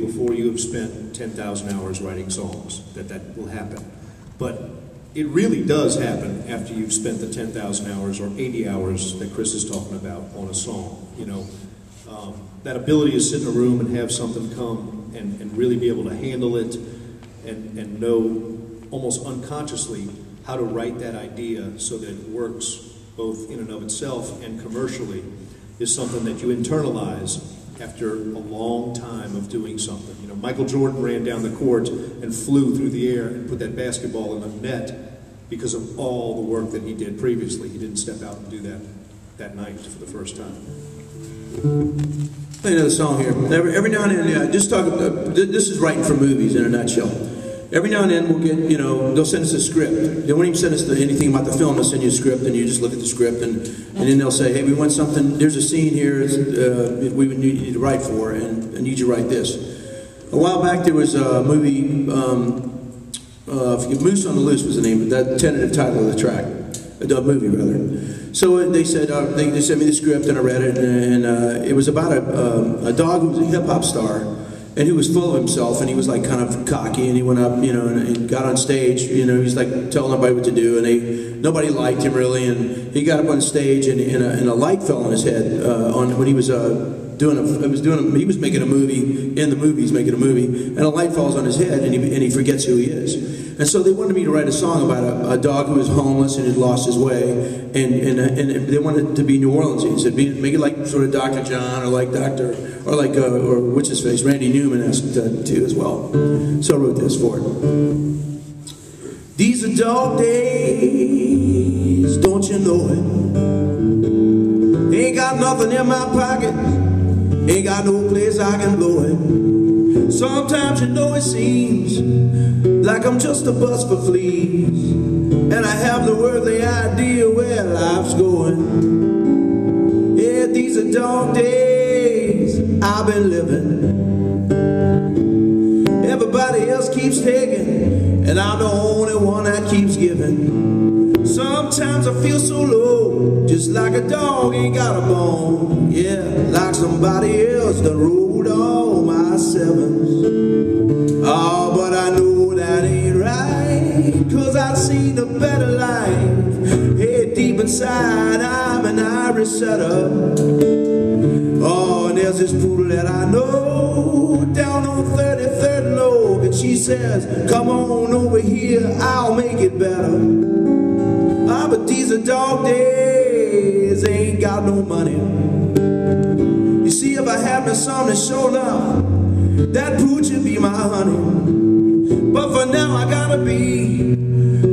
before you have spent 10,000 hours writing songs, that will happen. But it really does happen after you've spent the 10,000 hours or 80 hours that Kris is talking about on a song. You know, that ability to sit in a room and have something come and really be able to handle it and know almost unconsciously how to write that idea so that it works both in and of itself and commercially is something that you internalize after a long time of doing something. You know, Michael Jordan ran down the court and flew through the air and put that basketball in the net because of all the work that he did previously. He didn't step out and do that night for the first time. Play another song here. Every now and then, just talk. This is writing for movies in a nutshell. Every now and then we'll get, you know, they'll send us a script. They won't even send us anything about the film. They'll send you a script, and you just look at the script, and then they'll say, hey, we want something. There's a scene here we would need you to write for, and I need you to write this. A while back there was a movie, Moose on the Loose was the name, that tentative title of the track, the movie rather. So they said, they sent me the script, and I read it, and it was about a dog who was a hip-hop star, and he was full of himself, and he was like kind of cocky, and he went up, you know, and got on stage, you know, he's like telling everybody what to do, and nobody liked him really, and he got up on stage, and a light fell on his head when he was he was making a movie, in the movie he's making a movie, and a light falls on his head, and he forgets who he is. And so they wanted me to write a song about a dog who was homeless and had lost his way, and they wanted it to be New Orleans. He said, make it like sort of Dr. John, or like or what's his face, Randy Newman asked to as well. So I wrote this for it. These are dog days, don't you know it? Ain't got nothing in my pocket, ain't got no place I can blow it. Sometimes you know it seems like I'm just a bus for fleas, and I have the worldly idea where life's going. Yeah, these are dog days I've been living. Everybody else keeps taking, and I'm the only one that keeps giving. Sometimes I feel so low, just like a dog ain't got a bone. Yeah, like somebody else done rolled all my sevens. Oh, but I know that ain't right, 'cause I've seen a better life. Hey, deep inside I'm an Irish setter. Oh, and there's this poodle that I know down on 33rd and Oak, and she says, come on over here, I'll make it better. Ah, but these are dog days, ain't got no money. You see, if I had my son that showed up, that pooch would be my honey. But for now I gotta be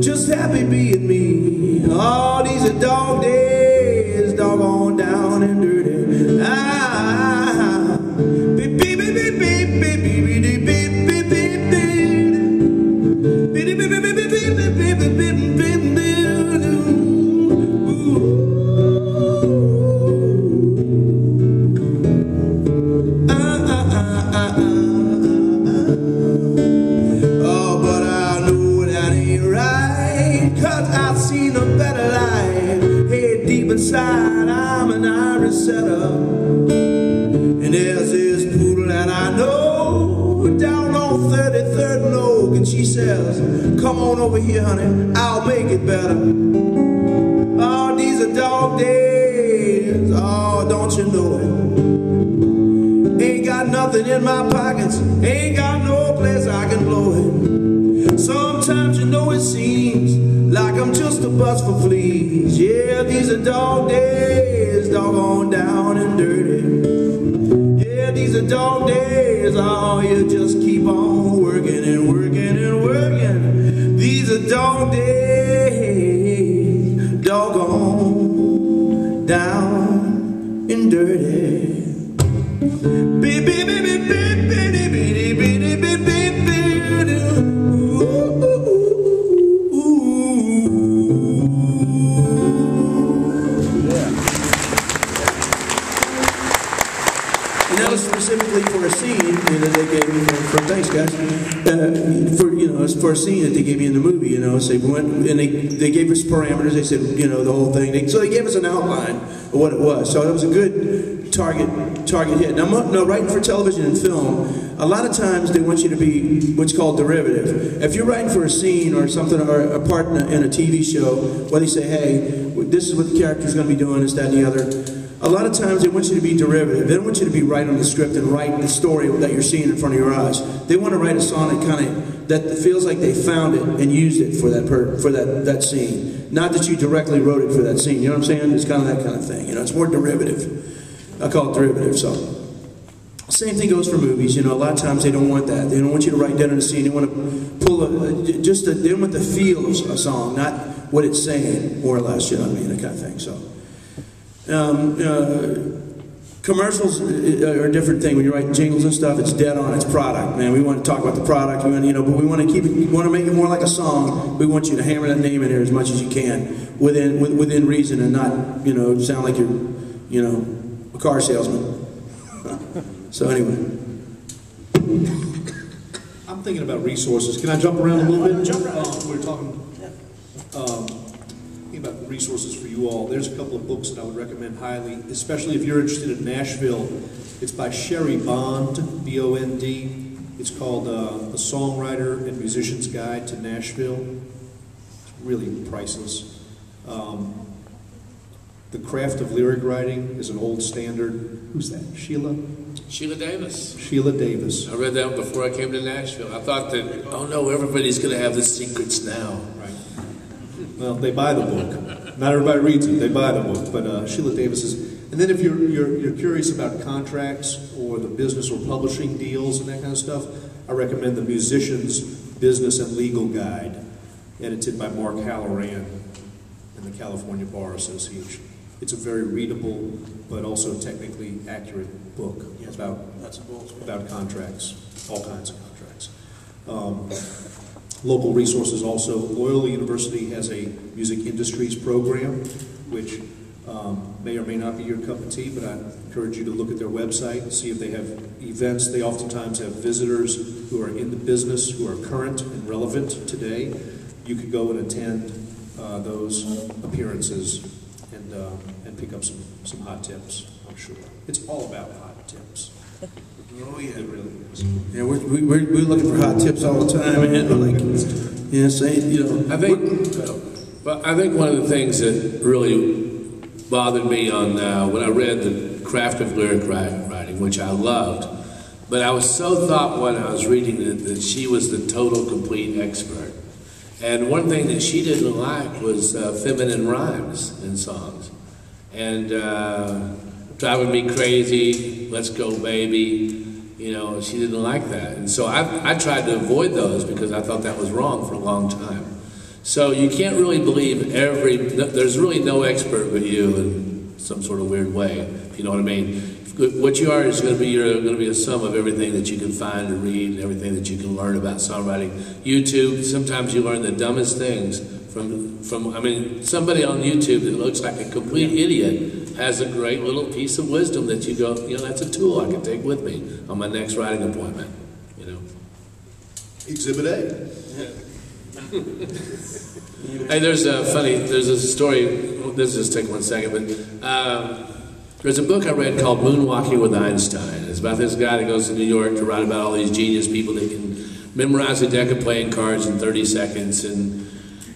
just happy being me. Oh, these are dog days, doggone down and dirty. Beep, beep, beep, beep, beep, beep, beep, beep, beep, beep, beep, beep, beep, beep, beep, beep, beep, beep, beep, beep. Inside I'm an Irish setter, and there's this poodle that I know down on 33rd and Oak, and she says, come on over here, honey, I'll make it better. Oh, these are dog days, oh, don't you know it? Ain't got nothing in my pockets, ain't got no place I can blow it. Sometimes you know it seems like I'm just a bus for fleas. Yeah, these are dog days, doggone down and dirty. Yeah, these are dog days, oh, you just keep on working and working and working. These are dog days, doggone down and dirty. Beep, beep, beep, beep, beep, beep, beep, beep, beep, beep, beep. Specifically for a scene that they gave me thanks guys, for a scene that they gave me in the movie, you know, so they gave us parameters, they said, you know, the whole thing, so they gave us an outline of what it was, so it was a good target hit. Now, writing for television and film, a lot of times they want you to be what's called derivative. If you're writing for a scene or something, or a part in a TV show, where they say, hey, this is what the character's going to be doing, this, that, and the other, a lot of times they want you to be derivative. They don't want you to be right on the script and write the story that you're seeing in front of your eyes. They want to write a song that feels like they found it and used it for that scene. Not that you directly wrote it for that scene. You know what I'm saying? It's kind of that kind of thing. You know, it's more derivative. I call it derivative. So, same thing goes for movies. You know, a lot of times they don't want that. They don't want you to write down in a scene. They want to pull they don't want the feel of a song, not what it's saying, more or less. You know what I mean? That kind of thing. So. Commercials are a different thing. When you write jingles and stuff, it's dead on. It's product, man. We want to talk about the product. We want, but we want to keep it. We want to make it more like a song. We want you to hammer that name in there as much as you can, within reason, and not, sound like you're, a car salesman. So anyway, I'm thinking about resources. Can I jump around a little bit? Jump around. We're talking. About resources for you all. There's a couple of books that I would recommend highly, especially if you're interested in Nashville. It's by Sherry Bond, B-O-N-D. It's called The Songwriter and Musician's Guide to Nashville. It's really priceless. The Craft of Lyric Writing is an old standard. Who's that? Sheila? Sheila Davis. Sheila Davis. I read that before I came to Nashville. I thought that, oh no, everybody's going to have the secrets now. Right. Well, they buy the book. Not everybody reads it. They buy the book. But Sheila Davis is. And then if you're curious about contracts or the business or publishing deals and that kind of stuff, I recommend the Musician's Business and Legal Guide, edited by Mark Halloran and the California Bar Association. It's a very readable but also technically accurate book about contracts, all kinds of contracts. Local resources also. Loyola University has a music industries program, which may or may not be your cup of tea, but I encourage you to look at their website, see if they have events. They oftentimes have visitors who are in the business, who are current and relevant today. You could go and attend those appearances and pick up some hot tips, I'm sure. It's all about hot tips. Oh yeah, it really is. Yeah, we're looking for hot tips all the time, and we're like, I think one of the things that really bothered me on when I read The Craft of Lyric Writing, which I loved, but I was so thought when I was reading it that she was the total, complete expert. And one thing that she didn't like was feminine rhymes in songs. And Driving Me Crazy, Let's Go Baby, she didn't like that. And so I tried to avoid those because I thought that was wrong for a long time. So you can't really believe there's really no expert but you in some sort of weird way, if you know what I mean. What you are is going to be a sum of everything that you can find and read, and everything that you can learn about songwriting. YouTube, sometimes you learn the dumbest things from somebody on YouTube that looks like a complete idiot has a great little piece of wisdom that you go, that's a tool I can take with me on my next writing appointment, Exhibit A. Hey, there's a story, this will just take 1 second, but there's a book I read called Moonwalking with Einstein. It's about this guy that goes to New York to write about all these genius people that can memorize a deck of playing cards in 30 seconds, and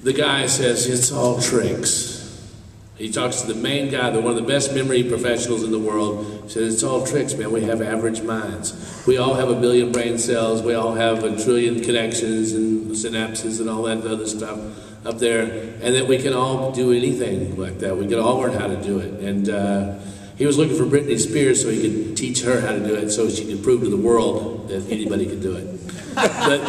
the guy says, it's all tricks. He talks to the main guy, one of the best memory professionals in the world. He says, it's all tricks, man. We have average minds. We all have 1 billion brain cells. We all have 1 trillion connections and synapses and all that other stuff up there. And that we can all do anything like that. We can all learn how to do it. And he was looking for Britney Spears so he could teach her how to do it so she could prove to the world that anybody could do it. But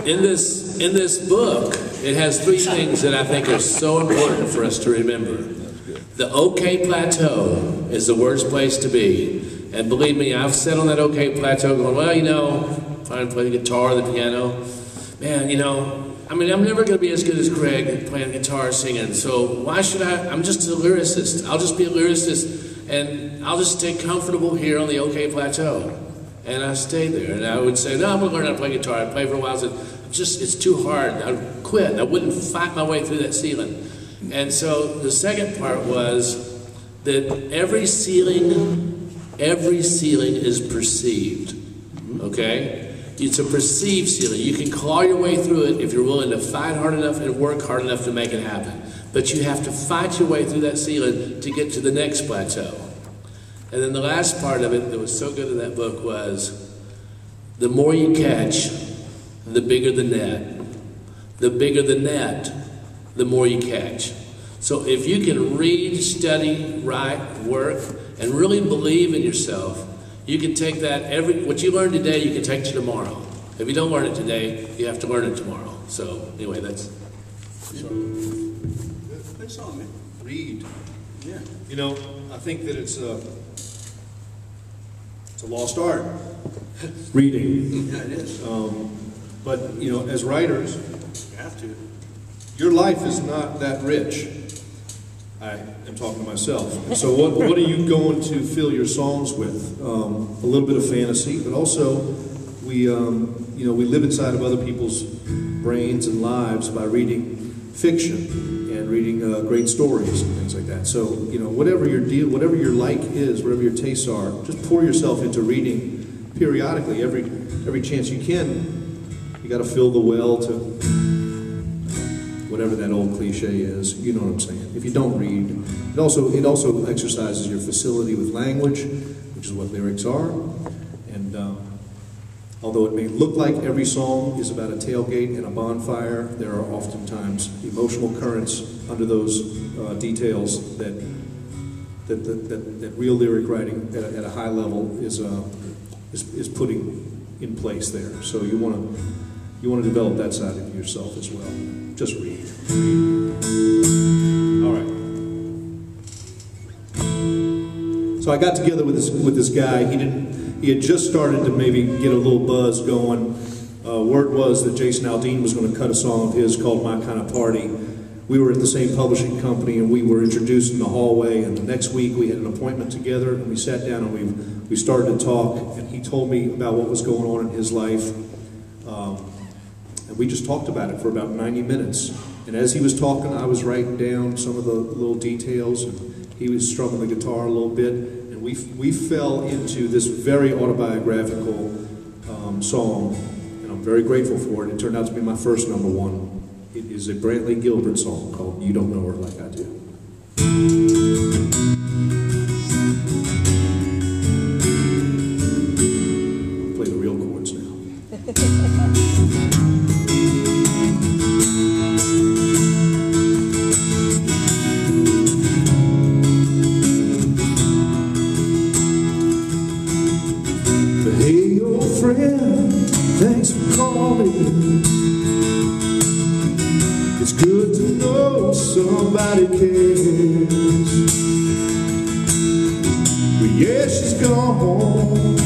in this book, it has 3 things that I think are so important for us to remember. The OK plateau is the worst place to be. And believe me, I've sat on that OK plateau going, well, trying to play the guitar, the piano. Man, I'm never going to be as good as Craig at playing guitar, singing. So why should I'm just a lyricist. I'll just be a lyricist, and I'll just stay comfortable here on the OK plateau. And I stayed there, and I would say, no, I'm going to learn how to play guitar. I'd play for a while, I said, it's too hard. I'd quit. I wouldn't fight my way through that ceiling. And so the second part was, that every ceiling is perceived, okay? It's a perceived ceiling. You can claw your way through it if you're willing to fight hard enough and work hard enough to make it happen. But you have to fight your way through that ceiling to get to the next plateau. And then the last part of it that was so good in that book was, the more you catch, the bigger the net. The bigger the net, the more you catch. So if you can read, study, write, work, and really believe in yourself, you can take that, what you learn today, you can take to tomorrow. If you don't learn it today, you have to learn it tomorrow. So anyway, that's... Good song, man. Read. Yeah. You know, I think that it's a lost art. Reading. Yeah, it is. But, you know, as writers, You have to. your life is not that rich. I am talking to myself. And so what are you going to fill your songs with? A little bit of fantasy, but also we live inside of other people's brains and lives by reading fiction and reading great stories and things like that. So, you know, whatever your like is, whatever your tastes are, just pour yourself into reading periodically, every chance you can. You got to fill the well to whatever that old cliche is. You know what I'm saying. If you don't read, it also exercises your facility with language, which is what lyrics are. And although it may look like every song is about a tailgate and a bonfire, there are oftentimes emotional currents under those details that real lyric writing at a high level is putting in place there. So you want to develop that side of yourself as well. Just read. All right. So I got together with this guy. He had just started to maybe get a little buzz going. Word was that Jason Aldean was going to cut a song of his called "My Kind of Party." We were at the same publishing company, and we were introduced in the hallway. And the next week, we had an appointment together, and we sat down and we started to talk. And he told me about what was going on in his life. And we just talked about it for about 90 minutes. And as he was talking, I was writing down some of the little details, and he was strumming the guitar a little bit. And we fell into this very autobiographical song, and I'm very grateful for it. It turned out to be my first #1. It is a Brantley Gilbert song called "You Don't Know Her Like I Do." I'll play the real chords now. Hey, old friend, thanks for calling. It's good to know somebody cares. Well, yeah, she's gone,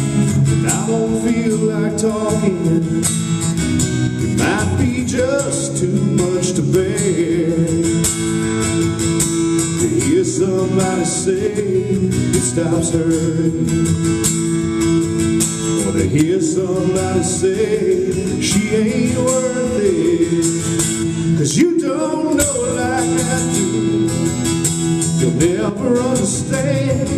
and I don't feel like talking. It might be just too much to bear. To hear somebody say it stops hurting, or to hear somebody say she ain't worth it. 'Cause you don't know her like I do. You'll never understand.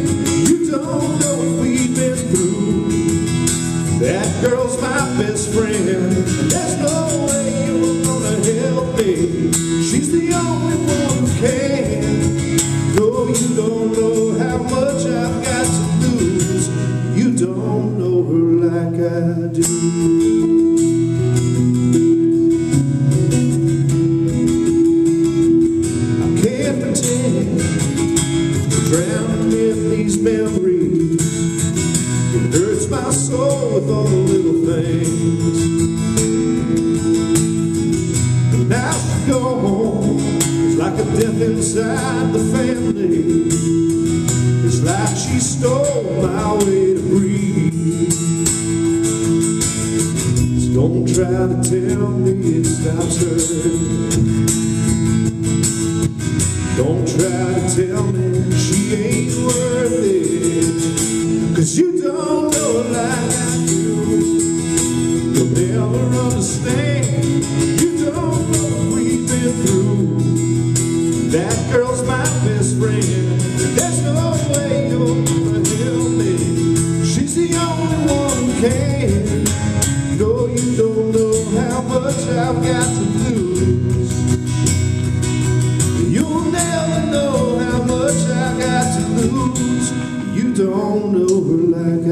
You don't know what we've been through. That girl's my best friend, and there's no way you're gonna help me. She's the only one who can. No, you don't know how much I've got to lose. You don't know her like I do. Drowning in these memories, it hurts my soul with all the little things. And now she's gone, it's like a death inside the family. It's like she stole my way to breathe. So don't try to tell me it stops hurting. Don't try to tell me she ain't worth it. 'Cause you don't know her like I do. You'll never understand. You don't know what we've been through. That girl's my best friend. There's no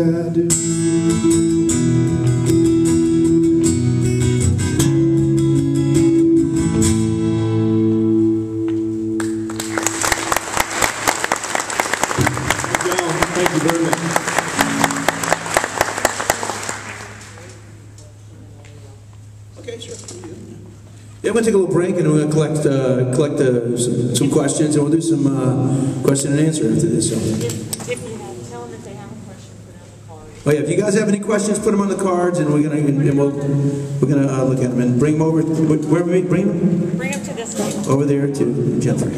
I do. Thank you very much. Okay, sure. Yeah, we're going to take a little break and we're going to collect some questions, and we'll do some question and answer after this. So. If you have, tell them if they have a question, put it on the card. Oh yeah, if you guys have any questions, put them on the cards, and we're gonna look at them and bring them over. Where we bring them? Bring them to this table. Over there to Jennifer.